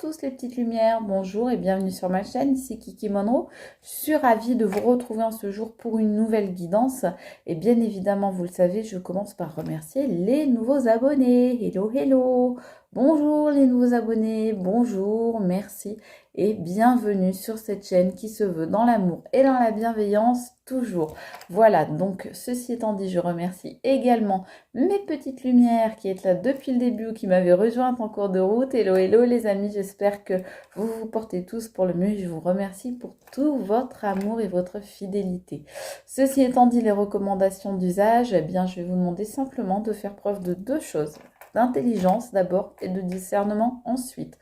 tous les petites lumières, bonjour et bienvenue sur ma chaîne, ici Kiki Monroe. Je suis ravie de vous retrouver en ce jour pour une nouvelle guidance. Et bien évidemment, vous le savez, je commence par remercier les nouveaux abonnés. Hello, hello. Bonjour les nouveaux abonnés, bonjour, merci et bienvenue sur cette chaîne qui se veut dans l'amour et dans la bienveillance toujours. Voilà, donc ceci étant dit, je remercie également mes petites lumières qui êtes là depuis le début, qui m'avaient rejointe en cours de route. Hello, hello les amis, j'espère que vous vous portez tous pour le mieux. Je vous remercie pour tout votre amour et votre fidélité. Ceci étant dit, les recommandations d'usage, eh bien, je vais vous demander simplement de faire preuve de deux choses. D'intelligence d'abord et de discernement ensuite.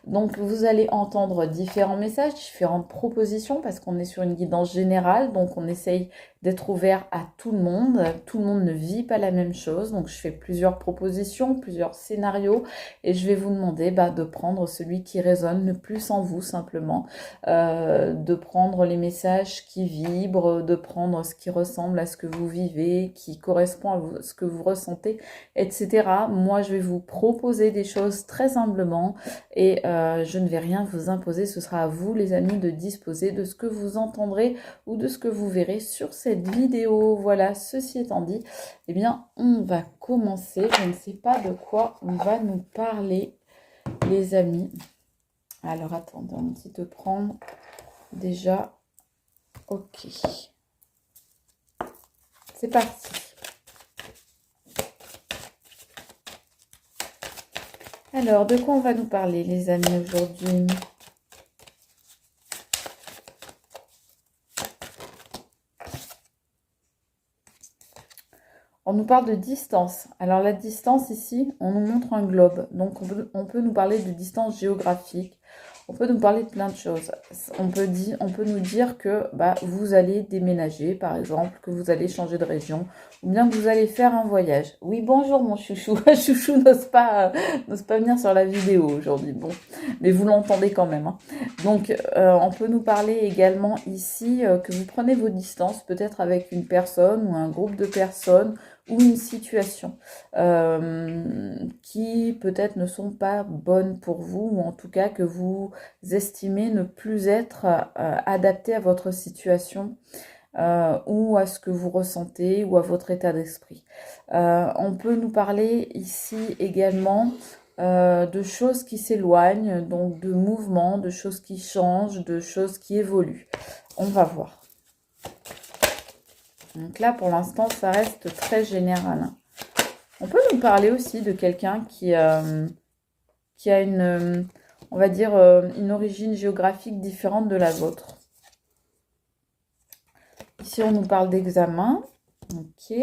Donc vous allez entendre différents messages, différentes propositions parce qu'on est sur une guidance générale, donc on essaye d'être ouvert à tout le monde. Tout le monde ne vit pas la même chose, donc je fais plusieurs propositions, plusieurs scénarios et je vais vous demander de prendre celui qui résonne le plus en vous simplement, de prendre les messages qui vibrent, de prendre ce qui ressemble à ce que vous vivez, qui correspond à ce que vous ressentez, etc. Moi, je vais vous proposer des choses très humblement et je ne vais rien vous imposer. Ce sera à vous, les amis, de disposer de ce que vous entendrez ou de ce que vous verrez sur cette vidéo. Voilà, ceci étant dit, eh bien, on va commencer. Je ne sais pas de quoi on va nous parler, les amis. Alors, attendez, on va essayer de prendre déjà. Ok. C'est parti. Alors, de quoi on va nous parler, les amis, aujourd'hui? On nous parle de distance. Alors, la distance, ici, on nous montre un globe. Donc, on peut nous parler de distance géographique. On peut nous parler de plein de choses. On peut nous dire que vous allez déménager, par exemple, que vous allez changer de région, ou bien que vous allez faire un voyage. Oui, bonjour mon chouchou. Chouchou n'ose pas venir sur la vidéo aujourd'hui. Bon, mais vous l'entendez quand même. Hein. Donc, on peut nous parler également ici que vous prenez vos distances, peut-être avec une personne ou un groupe de personnes, ou une situation qui peut-être ne sont pas bonnes pour vous, ou en tout cas que vous estimez ne plus être adaptées à votre situation ou à ce que vous ressentez ou à votre état d'esprit. On peut nous parler ici également de choses qui s'éloignent, donc de mouvements, de choses qui changent, de choses qui évoluent. On va voir. Donc là, pour l'instant, ça reste très général. On peut nous parler aussi de quelqu'un qui a une, on va dire, une origine géographique différente de la vôtre. Ici, on nous parle d'examen. Ok.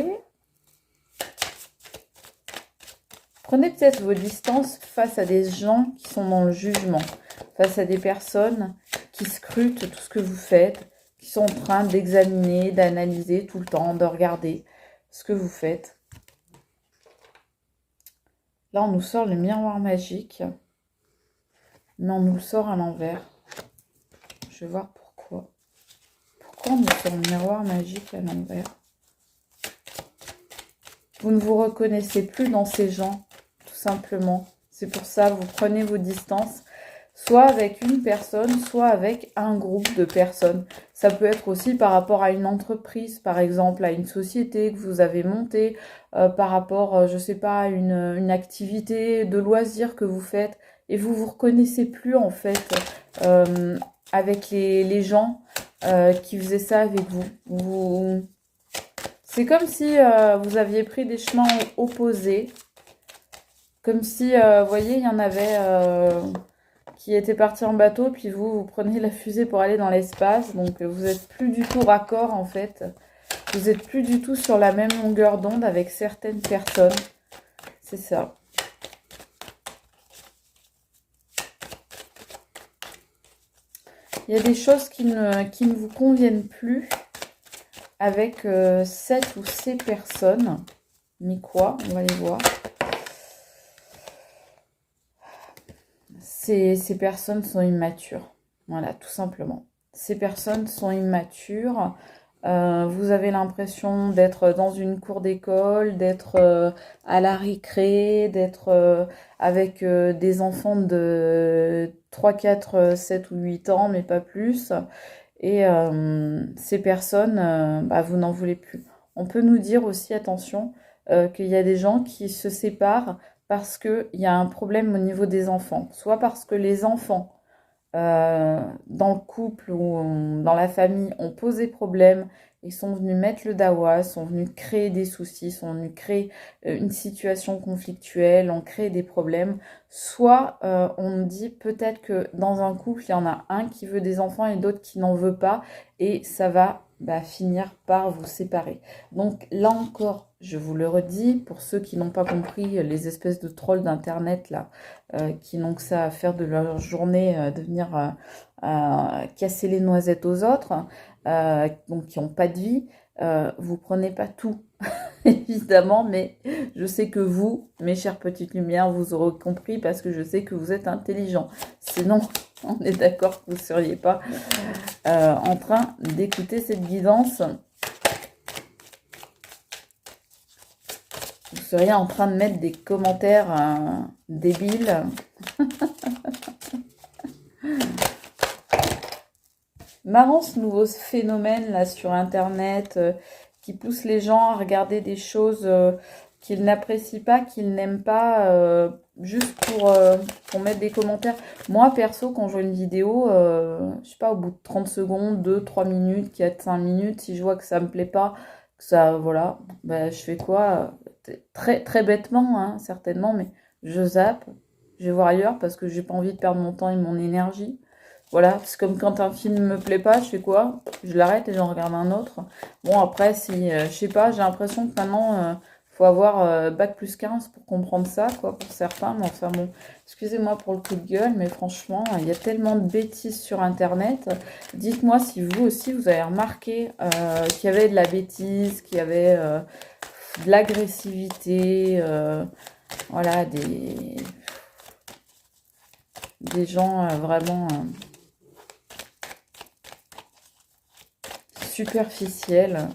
Prenez peut-être vos distances face à des gens qui sont dans le jugement, face à des personnes qui scrutent tout ce que vous faites, qui sont en train d'examiner, d'analyser tout le temps, de regarder ce que vous faites. Là, on nous sort le miroir magique, mais on nous le sort à l'envers. Je vais voir pourquoi. Pourquoi on nous sort le miroir magique à l'envers? Vous ne vous reconnaissez plus dans ces gens, tout simplement. C'est pour ça, vous prenez vos distances, soit avec une personne, soit avec un groupe de personnes. Ça peut être aussi par rapport à une entreprise, par exemple, à une société que vous avez montée, par rapport, je ne sais pas, à une activité de loisir que vous faites, et vous ne vous reconnaissez plus, en fait, avec les gens qui faisaient ça avec vous. C'est comme si vous aviez pris des chemins opposés, comme si, vous voyez, il y en avait qui étaient partis en bateau, puis vous prenez la fusée pour aller dans l'espace, donc vous n'êtes plus du tout raccord en fait, vous n'êtes plus du tout sur la même longueur d'onde avec certaines personnes, c'est ça. Il y a des choses qui ne vous conviennent plus avec cette ou ces personnes, mais quoi, on va les voir. Ces personnes sont immatures. Voilà, tout simplement. Ces personnes sont immatures. Vous avez l'impression d'être dans une cour d'école, d'être à la récré, d'être avec des enfants de 3, 4, 7 ou 8 ans, mais pas plus. Et ces personnes, bah, vous n'en voulez plus. On peut nous dire aussi, attention, qu'il y a des gens qui se séparent parce qu'il y a un problème au niveau des enfants. Soit parce que les enfants dans le couple ou dans la famille ont posé problème, ils sont venus mettre le dawa, sont venus créer des soucis, sont venus créer une situation conflictuelle, ont créé des problèmes. Soit on dit peut-être que dans un couple, il y en a un qui veut des enfants et d'autres qui n'en veut pas, et ça va finir par vous séparer. Donc là encore, je vous le redis, pour ceux qui n'ont pas compris, les espèces de trolls d'internet là, qui n'ont que ça à faire de leur journée, de venir casser les noisettes aux autres, donc qui n'ont pas de vie, vous prenez pas tout, évidemment, mais je sais que vous, mes chères petites lumières, vous aurez compris parce que je sais que vous êtes intelligents. Sinon, on est d'accord que vous ne seriez pas en train d'écouter cette guidance. Vous seriez en train de mettre des commentaires débiles. Marrant ce nouveau phénomène là sur internet qui pousse les gens à regarder des choses qu'ils n'apprécient pas, qu'ils n'aiment pas, juste pour mettre des commentaires. Moi perso, quand je vois une vidéo, je sais pas, au bout de 30 secondes, 2, 3 minutes, 4, 5 minutes, si je vois que ça me plaît pas, que ça, voilà, je fais quoi? Très, très bêtement, hein, certainement, mais je zappe, je vais voir ailleurs parce que j'ai pas envie de perdre mon temps et mon énergie. Voilà, c'est comme quand un film me plaît pas, je fais quoi? Je l'arrête et j'en regarde un autre. Bon, après, si, je sais pas, j'ai l'impression que maintenant, faut avoir bac plus 15 pour comprendre ça, quoi, pour certains. Mais enfin bon, excusez-moi pour le coup de gueule, mais franchement, il y a tellement de bêtises sur Internet. Dites-moi si vous aussi, vous avez remarqué qu'il y avait de la bêtise, qu'il y avait de l'agressivité, voilà, des gens vraiment superficiels,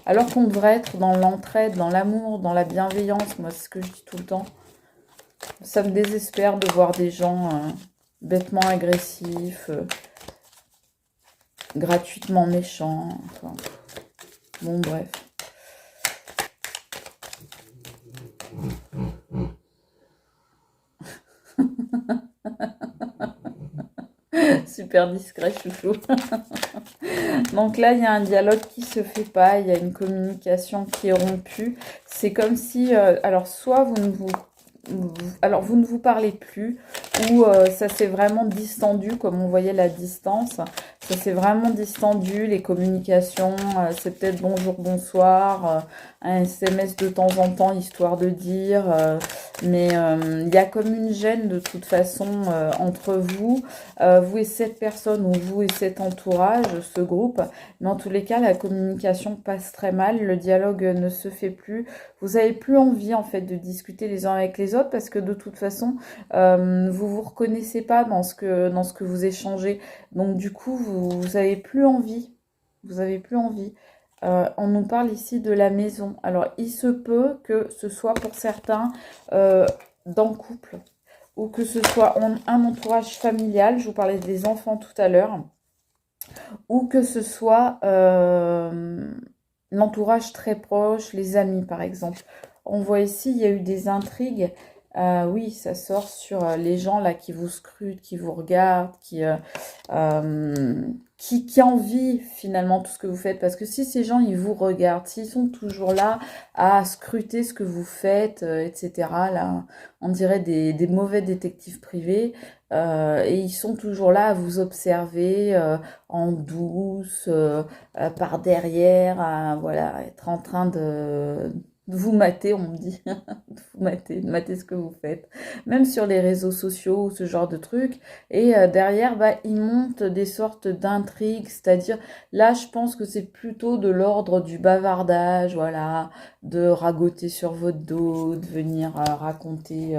alors qu'on devrait être dans l'entraide, dans l'amour, dans la bienveillance. Moi, c'est ce que je dis tout le temps. Ça me désespère de voir des gens bêtement agressifs, gratuitement méchants. Enfin, bon, bref. Super discret, chouchou. Donc là, il y a un dialogue qui se fait pas, il y a une communication qui est rompue. C'est comme si, alors soit vous ne vous parlez plus, ou ça s'est vraiment distendu, comme on voyait la distance. Ça s'est vraiment distendu, les communications, c'est peut-être bonjour, bonsoir, un SMS de temps en temps, histoire de dire, mais il y a comme une gêne de toute façon entre vous, vous et cette personne, ou vous et cet entourage, ce groupe. Mais en tous les cas, la communication passe très mal, le dialogue ne se fait plus. Vous n'avez plus envie en fait de discuter les uns avec les autres parce que de toute façon, vous reconnaissez pas dans ce que vous échangez. Donc du coup, vous n'avez plus envie. Vous avez plus envie. On nous parle ici de la maison. Alors, il se peut que ce soit pour certains dans le couple ou que ce soit un entourage familial. Je vous parlais des enfants tout à l'heure. Ou que ce soit l'entourage très proche, les amis par exemple. On voit ici, il y a eu des intrigues. Oui, ça sort sur les gens là qui vous scrutent, qui vous regardent, qui envient finalement tout ce que vous faites. Parce que si ces gens, ils vous regardent, s'ils sont toujours là à scruter ce que vous faites, etc., là, on dirait des mauvais détectives privés, et ils sont toujours là à vous observer en douce, par derrière, voilà, être en train de vous mater, on me dit, de mater ce que vous faites, même sur les réseaux sociaux ou ce genre de trucs. Et derrière, ils montent des sortes d'intrigues, c'est-à-dire, là, je pense que c'est plutôt de l'ordre du bavardage, voilà, de ragoter sur votre dos, de venir raconter...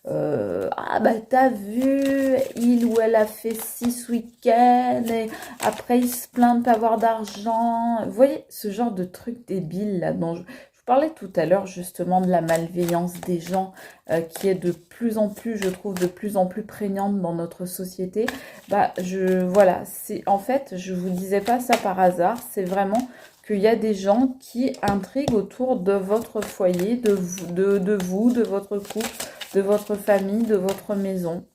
ah t'as vu, il ou elle a fait 6 week-ends et après il se plaint de pas avoir d'argent. Vous voyez ce genre de truc débile là dont je parlais tout à l'heure justement de la malveillance des gens qui est de plus en plus, je trouve, de plus en plus prégnante dans notre société. Bah, voilà, en fait, je vous disais pas ça par hasard, c'est vraiment qu'il y a des gens qui intriguent autour de votre foyer, de votre couple, de votre famille, de votre maison.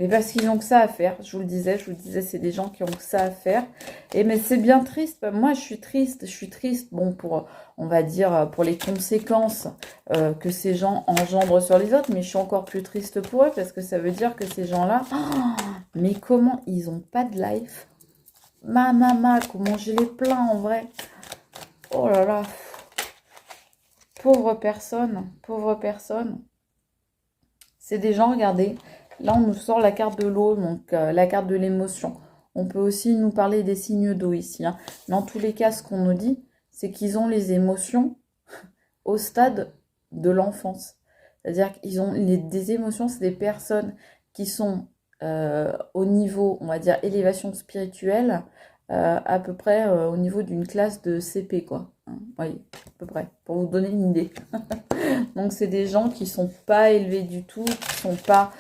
Mais parce qu'ils ont que ça à faire, je vous le disais, c'est des gens qui ont que ça à faire. Et mais c'est bien triste, moi je suis triste, bon, on va dire, pour les conséquences que ces gens engendrent sur les autres, mais je suis encore plus triste pour eux, parce que ça veut dire que ces gens-là, mais comment ils ont pas de life? Comment je les plains en vrai. Oh là là, pauvre personne. C'est des gens, regardez, là on nous sort la carte de l'eau, donc la carte de l'émotion. On peut aussi nous parler des signes d'eau ici. Hein. Dans tous les cas, ce qu'on nous dit, c'est qu'ils ont les émotions au stade de l'enfance. C'est-à-dire qu'ils ont des émotions, c'est des personnes qui sont au niveau, on va dire, élévation spirituelle, à peu près au niveau d'une classe de CP, quoi. Hein, oui, à peu près, pour vous donner une idée. Donc, c'est des gens qui sont pas élevés du tout, qui ont pas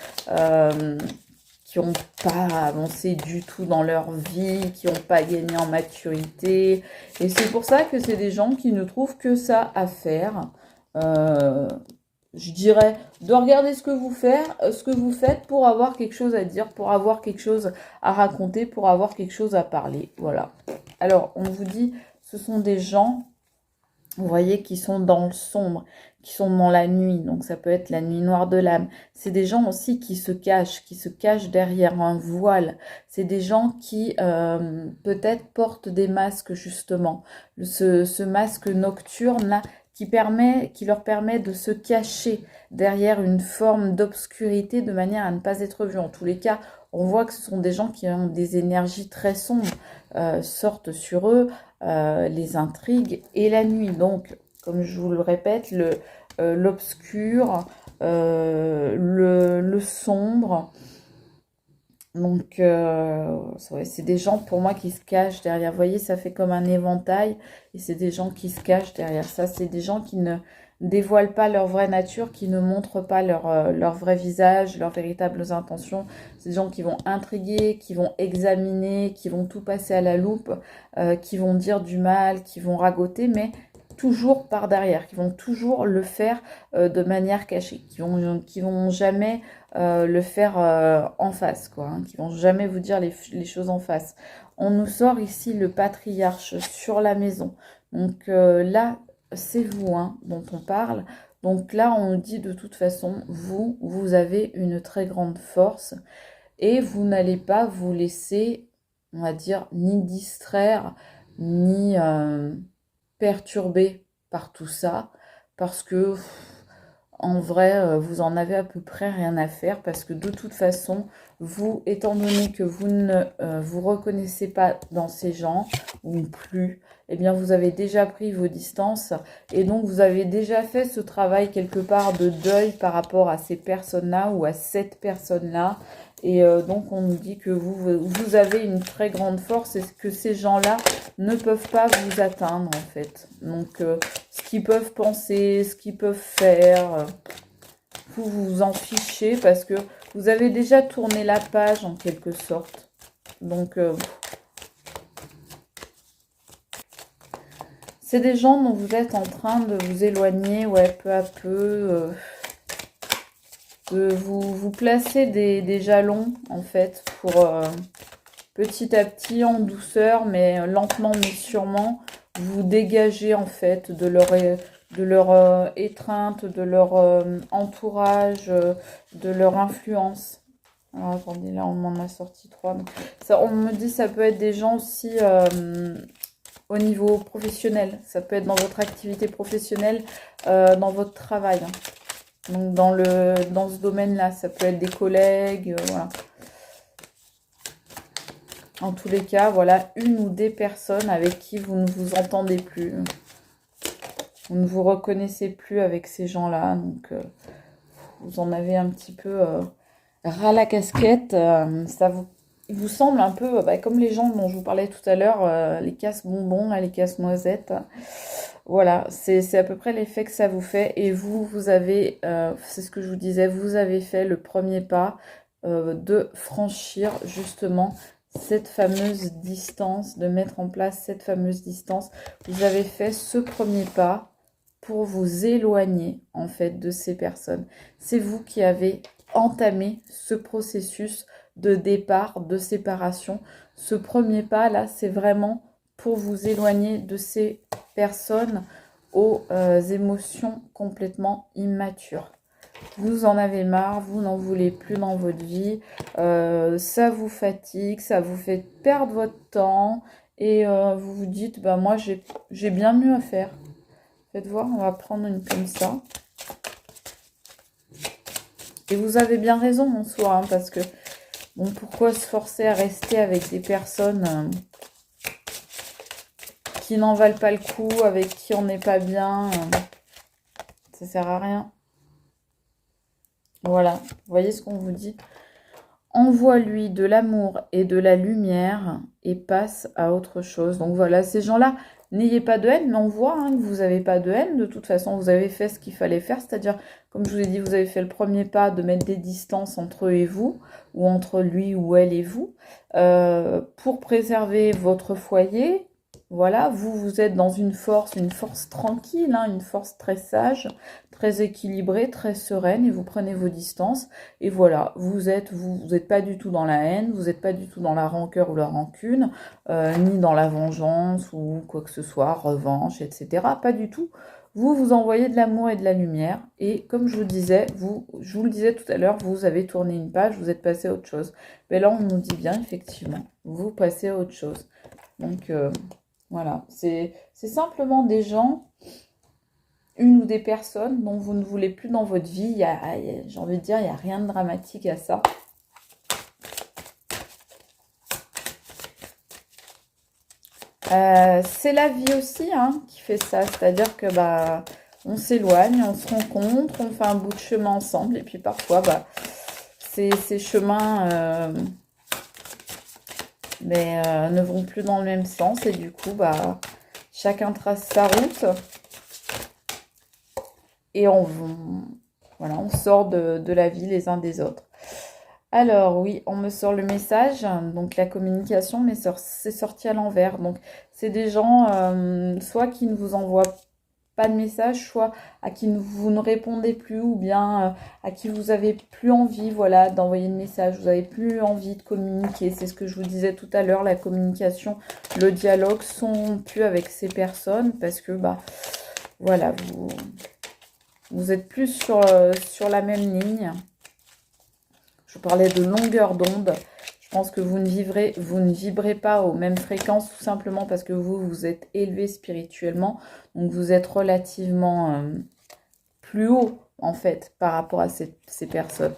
avancé du tout dans leur vie, qui n'ont pas gagné en maturité. Et c'est pour ça que c'est des gens qui ne trouvent que ça à faire. Je dirais de regarder ce que vous faites pour avoir quelque chose à dire, pour avoir quelque chose à raconter, pour avoir quelque chose à parler. Voilà. Alors, on vous dit, ce sont des gens, vous voyez, qui sont dans le sombre, qui sont dans la nuit. Donc, ça peut être la nuit noire de l'âme. C'est des gens aussi qui se cachent derrière un voile. C'est des gens qui, peut-être, portent des masques, justement. Ce masque nocturne-là, qui leur permet de se cacher derrière une forme d'obscurité de manière à ne pas être vus. En tous les cas, on voit que ce sont des gens qui ont des énergies très sombres, sortent sur eux, les intrigues et la nuit. Donc, comme je vous le répète, l'obscur, le sombre. Donc, c'est des gens pour moi qui se cachent derrière. Vous voyez, ça fait comme un éventail. Et c'est des gens qui se cachent derrière ça. C'est des gens qui ne dévoilent pas leur vraie nature, qui ne montrent pas leur vrai visage, leurs véritables intentions. C'est des gens qui vont intriguer, qui vont examiner, qui vont tout passer à la loupe, qui vont dire du mal, qui vont ragoter, mais toujours par derrière, qui vont toujours le faire de manière cachée, qui vont jamais le faire en face, quoi, hein, qui vont jamais vous dire les choses en face. On nous sort ici le patriarche sur la maison. Donc là, c'est vous hein, dont on parle. Donc là, on nous dit de toute façon, vous avez une très grande force et vous n'allez pas vous laisser, on va dire, ni distraire, ni perturber par tout ça, parce que en vrai, vous en avez à peu près rien à faire, parce que de toute façon, vous, étant donné que vous ne vous reconnaissez pas dans ces gens, ou plus, eh bien vous avez déjà pris vos distances, et donc vous avez déjà fait ce travail quelque part de deuil par rapport à ces personnes-là, ou à cette personne-là, et donc on nous dit que vous avez une très grande force, et que ces gens-là ne peuvent pas vous atteindre en fait. Donc ce qu'ils peuvent penser, ce qu'ils peuvent faire, vous vous en fichez parce que vous avez déjà tourné la page en quelque sorte. Donc c'est des gens dont vous êtes en train de vous éloigner, ouais, peu à peu, de vous placer des jalons en fait pour petit à petit en douceur, mais lentement mais sûrement, vous dégager en fait de leur étreinte, de leur entourage, de leur influence. Alors attendez, là on m'en a sorti 3. Donc, ça, on me dit ça peut être des gens aussi au niveau professionnel. Ça peut être dans votre activité professionnelle, dans votre travail. Hein. Donc dans ce domaine-là, ça peut être des collègues, voilà. En tous les cas, voilà, une ou des personnes avec qui vous ne vous entendez plus. Vous ne vous reconnaissez plus avec ces gens-là. Donc, vous en avez un petit peu ras la casquette. Ça vous il vous semble un peu comme les gens dont je vous parlais tout à l'heure, les casse-bonbons, là, les casse-noisettes. Voilà, c'est à peu près l'effet que ça vous fait. Et vous avez, c'est ce que je vous disais, vous avez fait le premier pas de franchir justement cette fameuse distance, de mettre en place cette fameuse distance. Vous avez fait ce premier pas pour vous éloigner en fait de ces personnes. C'est vous qui avez entamé ce processus de départ, de séparation. Ce premier pas là, c'est vraiment pour vous éloigner de ces personnes aux émotions complètement immatures. Vous en avez marre, vous n'en voulez plus dans votre vie, ça vous fatigue, ça vous fait perdre votre temps et vous vous dites, bah moi j'ai bien mieux à faire. Faites voir, on va prendre une comme ça. Et vous avez bien raison en soi, hein, parce que bon, pourquoi se forcer à rester avec des personnes qui n'en valent pas le coup, avec qui on n'est pas bien, ça sert à rien. Voilà, vous voyez ce qu'on vous dit? Envoie-lui de l'amour et de la lumière et passe à autre chose. Donc voilà, ces gens-là, n'ayez pas de haine, mais on voit hein, que vous n'avez pas de haine. De toute façon, vous avez fait ce qu'il fallait faire, c'est-à-dire, comme je vous ai dit, vous avez fait le premier pas de mettre des distances entre eux et vous, ou entre lui ou elle et vous, pour préserver votre foyer. Voilà, vous êtes dans une force tranquille, hein, une force très sage, très équilibrée, très sereine, et vous prenez vos distances. Et voilà, vous êtes pas du tout dans la haine, vous n'êtes pas du tout dans la rancœur ou la rancune, ni dans la vengeance ou quoi que ce soit, revanche, etc. Pas du tout. Vous envoyez de l'amour et de la lumière. Et comme je vous disais, je vous le disais tout à l'heure, vous avez tourné une page, vous êtes passé à autre chose. Mais là, on nous dit bien, effectivement, vous passez à autre chose. Donc, voilà, c'est simplement des gens, une ou des personnes dont vous ne voulez plus dans votre vie. J'ai envie de dire, il n'y a rien de dramatique à ça. C'est la vie aussi hein, qui fait ça, c'est-à-dire que on s'éloigne, on se rencontre, on fait un bout de chemin ensemble, et puis parfois ces chemins ne vont plus dans le même sens, et du coup chacun trace sa route, et voilà, on sort de la vie les uns des autres. Alors oui, on me sort le message, donc la communication, mais c'est sorti à l'envers. Donc c'est des gens soit qui ne vous envoient pas de message, soit à qui vous ne répondez plus, ou bien à qui vous avez plus envie, voilà, d'envoyer de message. Vous avez plus envie de communiquer. C'est ce que je vous disais tout à l'heure, la communication, le dialogue sont plus avec ces personnes parce que voilà, vous êtes plus sur la même ligne. Je parlais de longueur d'onde. Je pense que vous ne vibrez pas aux mêmes fréquences, tout simplement parce que vous êtes élevé spirituellement. Donc, vous êtes relativement plus haut, en fait, par rapport à ces personnes.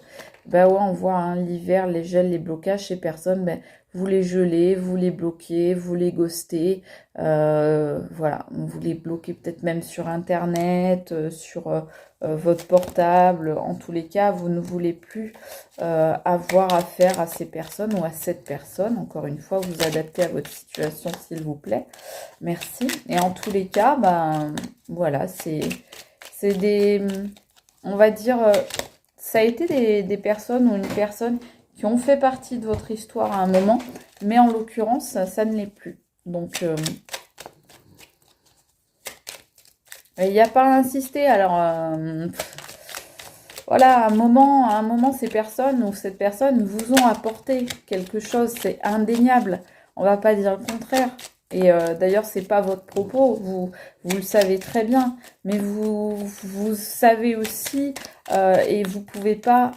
Ouais, on voit hein, l'hiver, les gels, les blocages, ces personnes, vous les gelez, vous les bloquez, vous les ghostez. Voilà, vous les bloquez peut-être même sur Internet, sur votre portable. En tous les cas, vous ne voulez plus avoir affaire à ces personnes ou à cette personne. Encore une fois, vous adaptez à votre situation, s'il vous plaît. Merci. Et en tous les cas, voilà, c'est des... On va dire... ça a été des personnes ou une personne qui ont fait partie de votre histoire à un moment, mais en l'occurrence, ça ne l'est plus. Donc, il n'y a pas à insister. Alors, voilà, à un moment, ces personnes ou cette personne vous ont apporté quelque chose, c'est indéniable. On ne va pas dire le contraire. Et d'ailleurs, c'est pas votre propos, vous le savez très bien. Mais vous savez aussi, et vous pouvez pas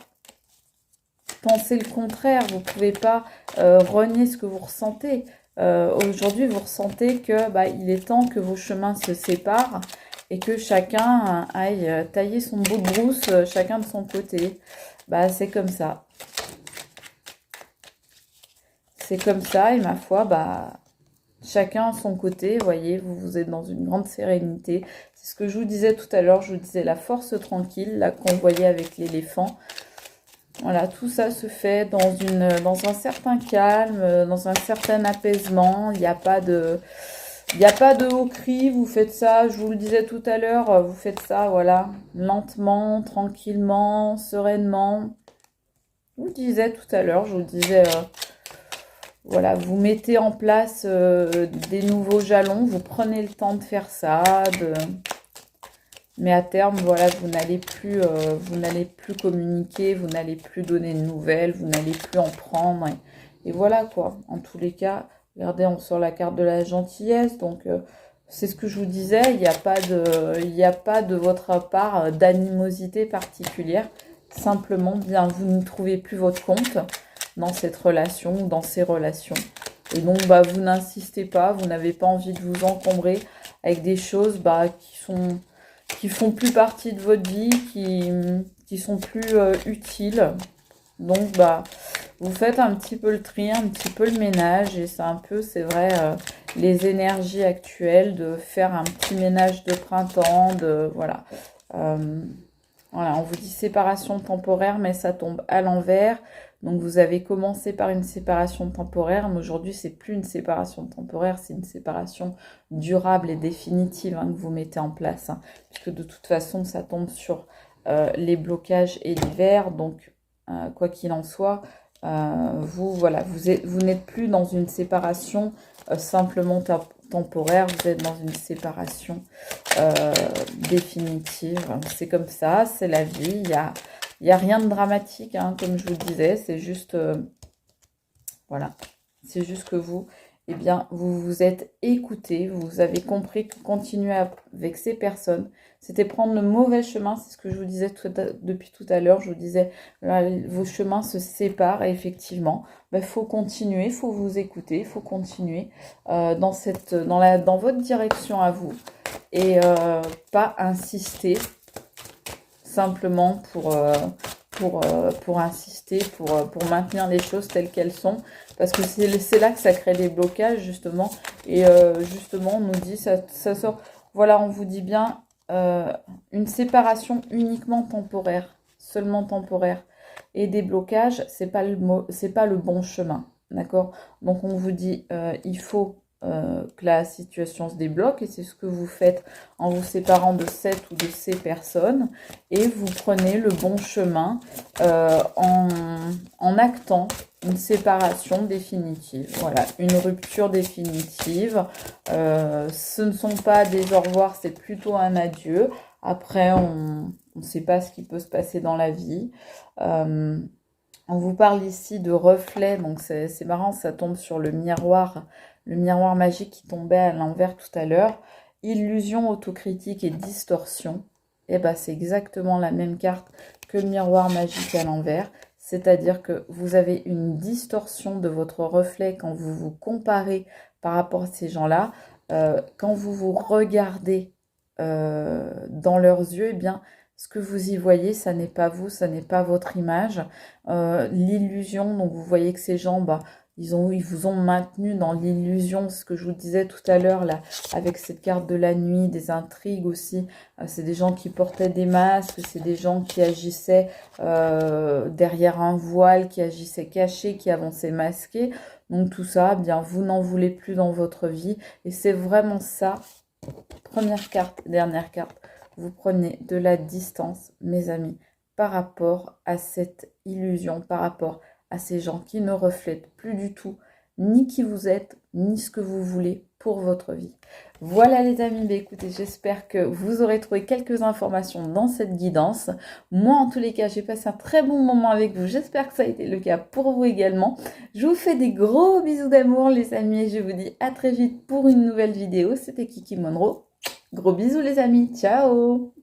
penser le contraire, vous pouvez pas renier ce que vous ressentez. Aujourd'hui, vous ressentez que il est temps que vos chemins se séparent et que chacun aille tailler son bout de brousse, chacun de son côté. C'est comme ça. C'est comme ça, et ma foi, chacun à son côté, voyez, vous êtes dans une grande sérénité. C'est ce que je vous disais tout à l'heure, je vous disais la force tranquille, là qu'on voyait avec l'éléphant. Voilà, tout ça se fait dans un certain calme, dans un certain apaisement. Il n'y a pas de haut cri, vous faites ça, je vous le disais tout à l'heure, vous faites ça, voilà, lentement, tranquillement, sereinement. Je vous le disais tout à l'heure, je vous le disais, voilà, vous mettez en place des nouveaux jalons, vous prenez le temps de faire ça, mais à terme, voilà, vous n'allez plus communiquer, vous n'allez plus donner de nouvelles, vous n'allez plus en prendre. Et voilà quoi. En tous les cas, regardez, on sort la carte de la gentillesse. Donc, c'est ce que je vous disais. Il n'y a pas de votre part d'animosité particulière. Simplement, bien, vous ne trouvez plus votre compte dans cette relation ou dans ces relations. Et donc, bah, vous n'insistez pas, vous n'avez pas envie de vous encombrer avec des choses qui font plus partie de votre vie, qui sont plus utiles. Donc, bah, vous faites un petit peu le tri, un petit peu le ménage. Et c'est un peu, c'est vrai, les énergies actuelles de faire un petit ménage de printemps, voilà. Voilà, on vous dit séparation temporaire, mais ça tombe à l'envers. Donc, vous avez commencé par une séparation temporaire, mais aujourd'hui, c'est plus une séparation temporaire, c'est une séparation durable et définitive que vous mettez en place. Puisque de toute façon, ça tombe sur les blocages et l'hiver. Donc, quoi qu'il en soit, voilà, vous n'êtes plus dans une séparation simplement temporaire, vous êtes dans une séparation définitive. C'est comme ça, c'est la vie. Il y a rien de dramatique, comme je vous le disais. C'est juste, voilà, c'est juste que vous, eh bien, vous vous êtes écouté, vous avez compris que continuer avec ces personnes, c'était prendre le mauvais chemin. C'est ce que je vous disais depuis tout à l'heure. Je vous disais, là, vos chemins se séparent et effectivement, il faut continuer, il faut vous écouter, il faut continuer dans votre direction à vous et pas insister simplement pour insister, pour maintenir les choses telles qu'elles sont. Parce que c'est là que ça crée des blocages, justement. Et justement, on nous dit, ça sort... Voilà, on vous dit bien une séparation uniquement temporaire, seulement temporaire. Et des blocages, c'est pas le bon chemin, d'accord? Donc, on vous dit, il faut que la situation se débloque. Et c'est ce que vous faites en vous séparant de cette ou de ces personnes. Et vous prenez le bon chemin en actant une séparation définitive. Voilà, une rupture définitive. Ce ne sont pas des au revoir, c'est plutôt un adieu. Après, on ne sait pas ce qui peut se passer dans la vie. On vous parle ici de reflet, donc c'est marrant, ça tombe sur le miroir magique qui tombait à l'envers tout à l'heure. Illusion, autocritique et distorsion. Et ben, c'est exactement la même carte que le miroir magique à l'envers. C'est-à-dire que vous avez une distorsion de votre reflet quand vous vous comparez par rapport à ces gens-là. Quand vous vous regardez dans leurs yeux, eh bien, ce que vous y voyez, ça n'est pas vous, ça n'est pas votre image. L'illusion, donc vous voyez que ces gens, bah, ils vous ont maintenu dans l'illusion, ce que je vous disais tout à l'heure, là, avec cette carte de la nuit, des intrigues aussi. C'est des gens qui portaient des masques, c'est des gens qui agissaient derrière un voile, qui agissaient cachés, qui avançaient masqués. Donc tout ça, eh bien, vous n'en voulez plus dans votre vie. Et c'est vraiment ça. Première carte, dernière carte. Vous prenez de la distance, mes amis, par rapport à cette illusion, par rapport à ces gens qui ne reflètent plus du tout ni qui vous êtes, ni ce que vous voulez pour votre vie. Voilà les amis, écoutez, j'espère que vous aurez trouvé quelques informations dans cette guidance. Moi, en tous les cas, j'ai passé un très bon moment avec vous. J'espère que ça a été le cas pour vous également. Je vous fais des gros bisous d'amour les amis et je vous dis à très vite pour une nouvelle vidéo. C'était Kiki Monroe. Gros bisous les amis, ciao!